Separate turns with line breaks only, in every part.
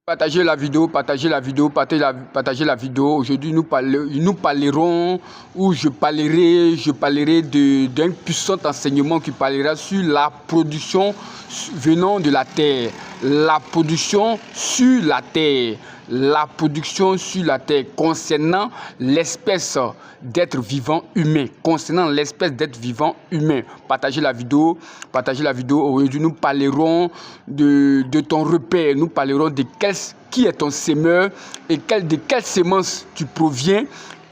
Partagez la vidéo, partagez la vidéo, partagez la vidéo. Aujourd'hui, nous parlerons, ou je parlerai d'un puissant enseignement qui parlera sur la production venant de la terre. La production sur la terre. La production sur la terre concernant l'espèce d'être vivant humain. Concernant l'espèce d'être vivant humain. Partagez la vidéo, partagez la vidéo. Aujourd'hui, nous parlerons de ton repère. Nous parlerons de qui est ton semeur et de quelle sémence tu proviens.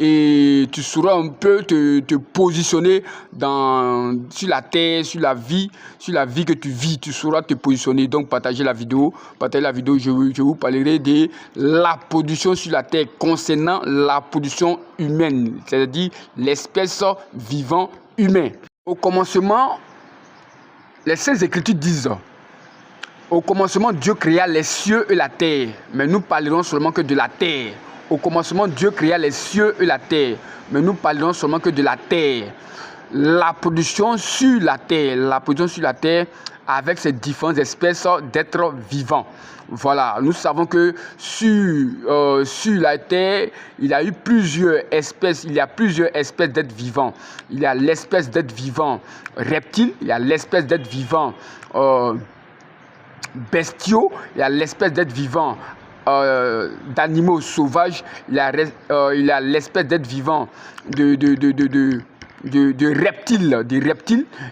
Et tu sauras un peu te positionner sur la terre, sur la vie que tu vis. Tu sauras te positionner. Donc, partagez la vidéo. Partagez la vidéo. Je vous parlerai de la production sur la terre concernant la production humaine, c'est-à-dire l'espèce vivant humain. Au commencement, les Saintes Écritures disent: au commencement, Dieu créa les cieux et la terre. Mais nous parlerons seulement que de la terre. Au commencement, Dieu créa les cieux et la terre. Mais nous parlerons seulement que de la terre. La production sur la terre. La production sur la terre avec ces différentes espèces d'êtres vivants. Voilà, nous savons que sur la terre, il y a eu plusieurs espèces. Il y a plusieurs espèces d'êtres vivants. Il y a l'espèce d'être vivant reptile. Il y a l'espèce d'être vivant bestiaux, il y a l'espèce d'être vivant d'animaux sauvages, il y a l'espèce d'être vivant de reptiles,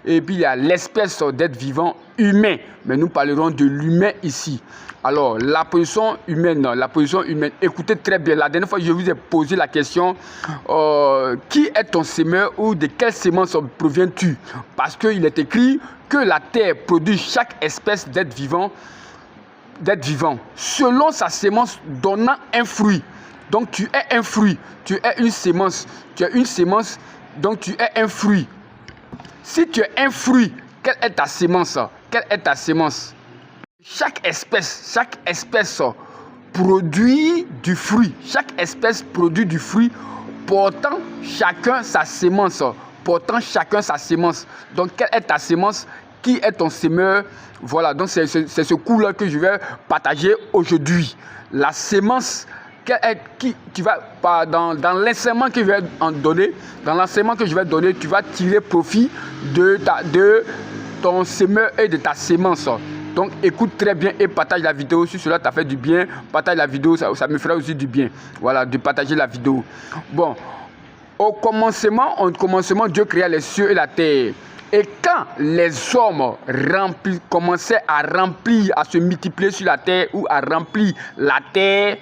et puis il y a l'espèce d'être vivant humain. Mais nous parlerons de l'humain ici. Alors, la position humaine, écoutez très bien. La dernière fois, je vous ai posé la question, qui est ton semeur ou de quelle sémence proviens-tu? Parce qu'il est écrit que la terre produit chaque espèce d'être vivant selon sa sémence donnant un fruit. Donc, tu es un fruit, tu es une sémence, donc tu es un fruit. Si tu es un fruit, quelle est ta sémence? Quelle est ta sémence? Chaque espèce produit du fruit. Chaque espèce produit du fruit portant chacun sa sémence. Donc, quelle est ta sémence? Qui est ton semeur? Voilà, donc c'est ce cours-là que je vais partager aujourd'hui. La sémence, dans l'enseignement que je vais donner, tu vas tirer profit de ton semeur et de ta sémence. Donc, écoute très bien et partage la vidéo. Si cela t'a fait du bien, partage la vidéo, ça me fera aussi du bien. Voilà, de partager la vidéo. Bon, au commencement, Dieu créa les cieux et la terre. Et quand les hommes commençaient à remplir, à se multiplier sur la terre ou à remplir la terre,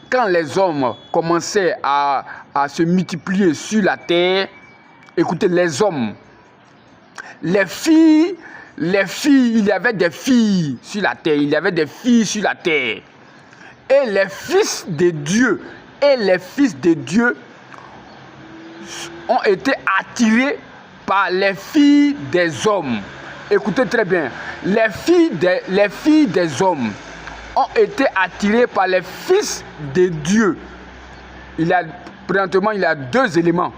quand les hommes commençaient à se multiplier sur la terre, écoutez, les hommes, les filles, il y avait des filles sur la terre, Et les fils de Dieu ont été attirés par les filles des hommes. Écoutez très bien. Les filles des hommes ont été attirées par les fils de Dieu. Présentement, il y a deux éléments.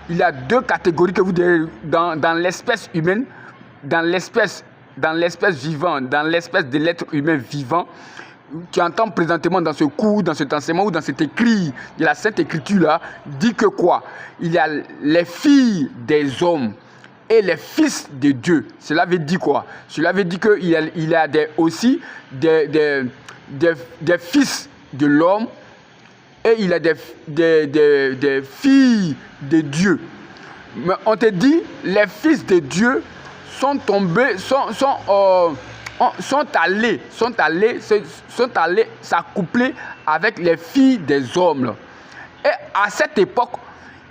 Il y a deux catégories que vous devez dans l'espèce humaine, dans l'espèce vivante, dans l'espèce de l'être humain vivant. Tu entends présentement dans ce cours, dans cet enseignement ou dans cet écrit de la Sainte Écriture là, dit que quoi? Il y a les filles des hommes et les fils de Dieu. Cela veut dire quoi? Cela veut dire qu'il y a aussi des fils de l'homme et il y a des filles de Dieu. Mais on te dit, les fils de Dieu sont allés s'accoupler avec les filles des hommes. Et à cette époque,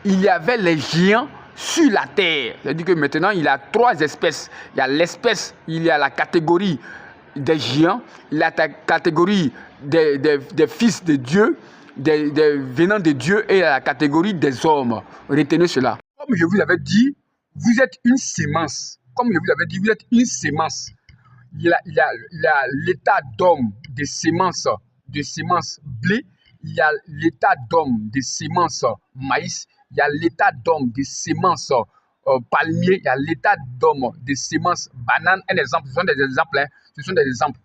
il y avait les géants sur la terre. C'est-à-dire que maintenant, il y a trois espèces. Il y a la catégorie des géants, il y a la catégorie des fils de Dieu, venant de Dieu, et la catégorie des hommes. Retenez cela. Comme je vous l'avais dit, vous êtes une sémence. Il y a l'état d'homme de sémence blé, il y a l'état d'homme de sémence maïs, il y a l'état d'homme de sémence palmier, il y a l'état d'homme de sémence banane. Un exemple, ce sont des exemples.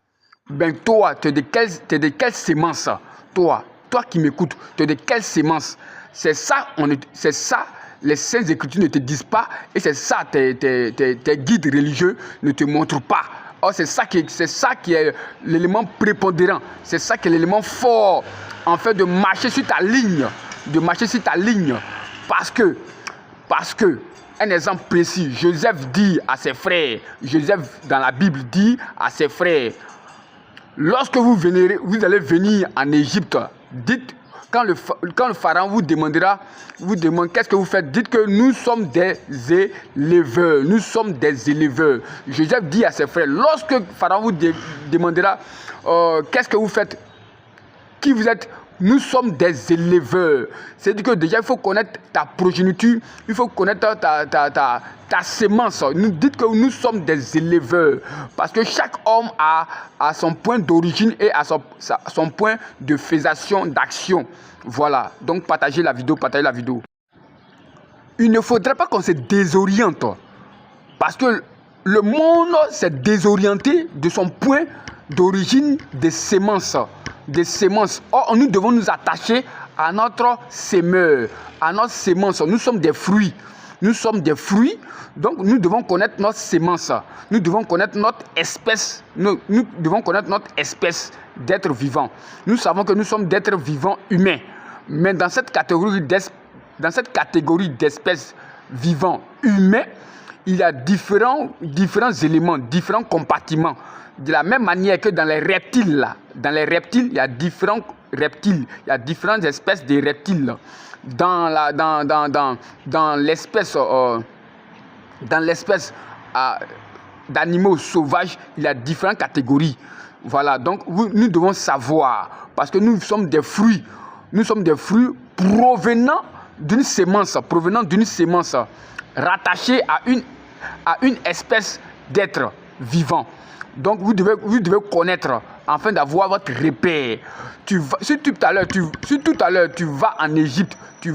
Ben toi, tu es de quelle sémence? Toi qui m'écoutes, tu es de quelle sémence? C'est ça, les Saintes Écritures ne te disent pas, et c'est ça, tes guides religieux ne te montrent pas. Or, c'est ça qui est l'élément prépondérant, c'est ça qui est l'élément fort, en fait, de marcher sur ta ligne, parce que, un exemple précis, Joseph dit à ses frères, Joseph dans la Bible dit à ses frères, lorsque vous allez venir en Égypte, dites, quand le pharaon vous demande qu'est-ce que vous faites, dites que nous sommes des éleveurs. Joseph dit à ses frères, lorsque le pharaon vous demandera qu'est-ce que vous faites, qui vous êtes, nous sommes des éleveurs. C'est-à-dire que déjà il faut connaître ta progéniture, il faut connaître ta sémence. Nous dites que nous sommes des éleveurs. Parce que chaque homme a son point d'origine et a son point de faisation, d'action. Voilà. Donc partagez la vidéo, Il ne faudrait pas qu'on se désoriente. Parce que le monde s'est désorienté de son point d'origine des sémences. Or, nous devons nous attacher à notre semeur, à notre sémence. Nous sommes des fruits. Donc nous devons connaître notre sémence. Nous devons connaître notre espèce. Nous devons connaître notre espèce d'être vivant. Nous savons que nous sommes d'êtres vivants humains. Mais dans cette catégorie d'espèces vivants humains, il y a différents éléments, différents compartiments. De la même manière que dans les reptiles, il y a différents reptiles, il y a différentes espèces de reptiles. Dans l'espèce d'animaux sauvages, il y a différentes catégories. Voilà, donc nous devons savoir, parce que nous sommes des fruits. Nous sommes des fruits provenant d'une sémence rattachée à une espèce d'être vivant. Donc vous devez connaître afin d'avoir votre repère. Si tout à l'heure tu vas en Égypte, il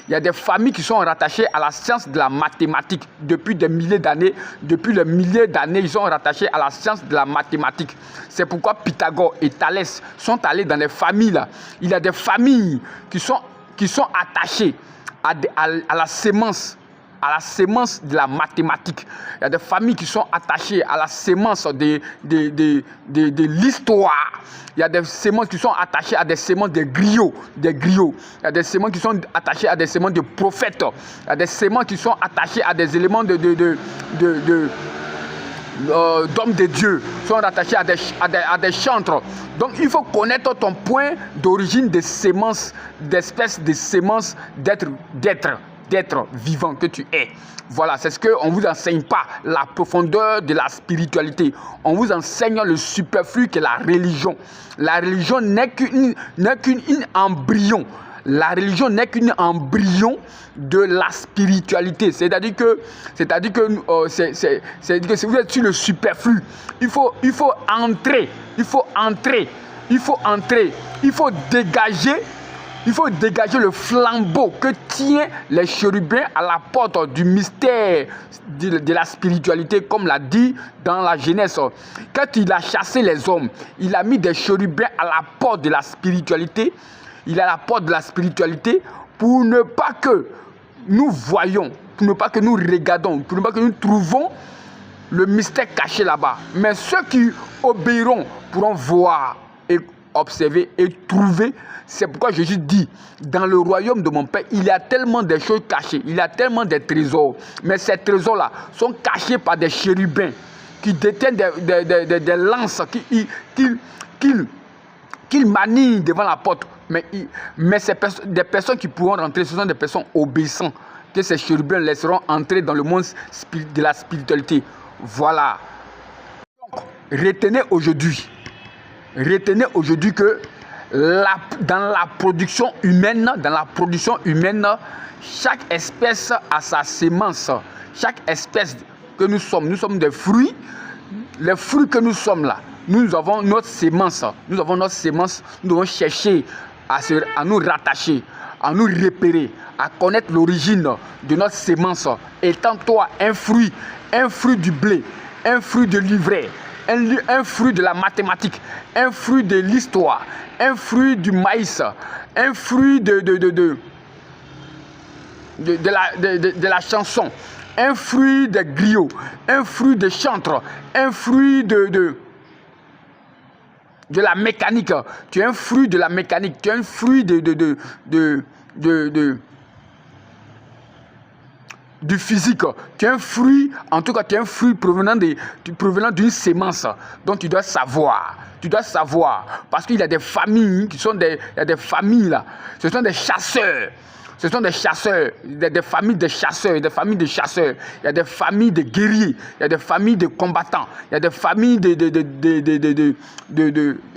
y a des familles qui sont rattachées à la science de la mathématique depuis des milliers d'années. Depuis les milliers d'années, ils sont rattachés à la science de la mathématique. C'est pourquoi Pythagore et Thalès sont allés dans les familles là. Il y a des familles qui sont attachées à la sémence. À la sémence de la mathématique. Il y a des familles qui sont attachées à la sémence de l'histoire. Il y a des sémences qui sont attachées à des sémences de griots. Il y a des sémences qui sont attachées à des sémences de prophètes. Il y a des sémences qui sont attachées à des éléments d'hommes de Dieu, sont rattachés à des chantres. Donc il faut connaître ton point d'origine des sémences, d'espèces de sémences d'être vivant que tu es. Voilà, c'est ce qu'on ne vous enseigne pas, la profondeur de la spiritualité. On vous enseigne le superflu que la religion. La religion n'est qu'un embryon. La religion n'est qu'un embryon de la spiritualité. C'est-à-dire que si vous êtes sur le superflu, il faut entrer, il faut dégager. Il faut dégager le flambeau que tient les chérubins à la porte du mystère de la spiritualité, comme l'a dit dans la Genèse. Quand il a chassé les hommes, il a mis des chérubins à la porte de la spiritualité. Il est à la porte de la spiritualité pour ne pas que nous voyions, pour ne pas que nous regardons, pour ne pas que nous trouvons le mystère caché là-bas. Mais ceux qui obéiront pourront voir et observer et trouver. C'est pourquoi Jésus dit, dans le royaume de mon Père, il y a tellement de choses cachées, il y a tellement de trésors. Mais ces trésors-là sont cachés par des chérubins qui détiennent des lances qu'ils manient devant la porte. Mais des personnes qui pourront rentrer, ce sont des personnes obéissantes, que ces chérubins laisseront entrer dans le monde de la spiritualité. Voilà. Donc, retenez aujourd'hui que dans la production humaine, chaque espèce a sa sémence. Chaque espèce que nous sommes des fruits. Les fruits que nous sommes là, nous avons notre sémence. Nous devons chercher à nous rattacher, à nous repérer, à connaître l'origine de notre sémence. Étant toi un fruit du blé, un fruit de l'ivraie, un fruit de la mathématique, un fruit de l'histoire, un fruit du maïs, un fruit de la chanson, un fruit des griots, un fruit de chantre, un fruit de la mécanique. Tu es un fruit de la mécanique, tu es un fruit du physique. Tu es un fruit, en tout cas, tu es un fruit provenant d'une sémence dont tu dois savoir. Tu dois savoir. Parce qu'il y a des familles qui sont il y a des familles là. Ce sont des chasseurs. Ce sont des chasseurs, des familles de chasseurs, des familles de chasseurs. Il y a des familles de guerriers, il y a des familles de combattants, il y a des familles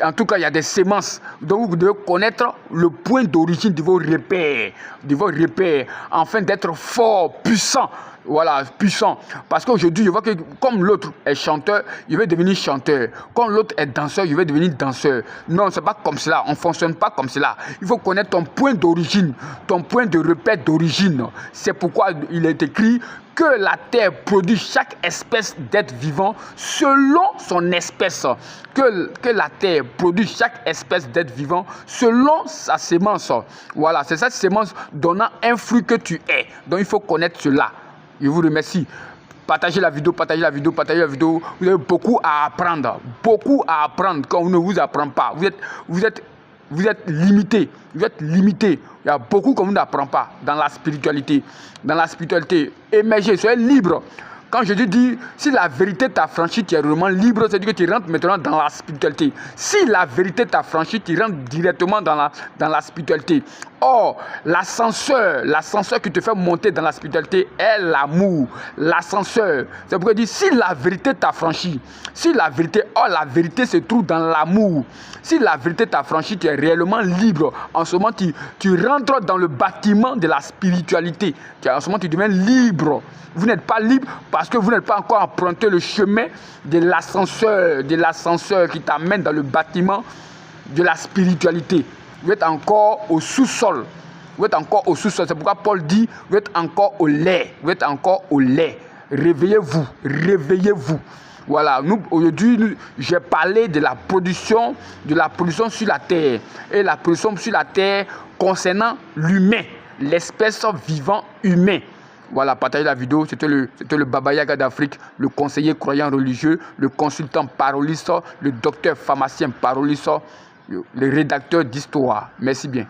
en tout cas, il y a des sémences. Donc, vous devez connaître le point d'origine de vos repères, afin d'être fort, puissant. Voilà, puissant. Parce qu'aujourd'hui, je vois que comme l'autre est chanteur, il veut devenir chanteur. Comme l'autre est danseur, il veut devenir danseur. Non, c'est pas comme cela. On ne fonctionne pas comme cela. Il faut connaître ton point d'origine, ton point de repère d'origine. C'est pourquoi il est écrit que la terre produit chaque espèce d'être vivant selon son espèce. Que la terre produit chaque espèce d'être vivant selon sa sémence. Voilà, c'est cette sémence donnant un fruit que tu es. Donc il faut connaître cela. Je vous remercie. Partagez la vidéo, partagez la vidéo, partagez la vidéo. Vous avez beaucoup à apprendre. Beaucoup à apprendre quand on ne vous apprend pas. Vous êtes limité. Vous êtes limité. Il y a beaucoup qu'on n'apprend pas dans la spiritualité. Dans la spiritualité, émergez, soyez libre. Quand je te dis, si la vérité t'a franchi, tu es vraiment libre, c'est-à-dire que tu rentres maintenant dans la spiritualité. Si la vérité t'a franchi, tu rentres directement dans la spiritualité. Or, l'ascenseur qui te fait monter dans la spiritualité est l'amour. L'ascenseur. C'est pourquoi je dis, si la vérité t'a franchi, la vérité se trouve dans l'amour. Si la vérité t'a franchi, tu es réellement libre. En ce moment, tu rentres dans le bâtiment de la spiritualité. En ce moment, tu deviens libre. Vous n'êtes pas libre parce que vous n'êtes pas encore emprunté le chemin de l'ascenseur qui t'amène dans le bâtiment de la spiritualité. Vous êtes encore au sous-sol. C'est pourquoi Paul dit, vous êtes encore au lait. Réveillez-vous. Voilà, aujourd'hui, j'ai parlé de la production sur la terre. Et la production sur la terre concernant l'humain, l'espèce vivant humain. Voilà, partagez la vidéo. C'était le Baba Yaga d'Afrique, le conseiller croyant religieux, le consultant paroliste, le docteur pharmacien paroliste, le rédacteur d'histoire. Merci bien.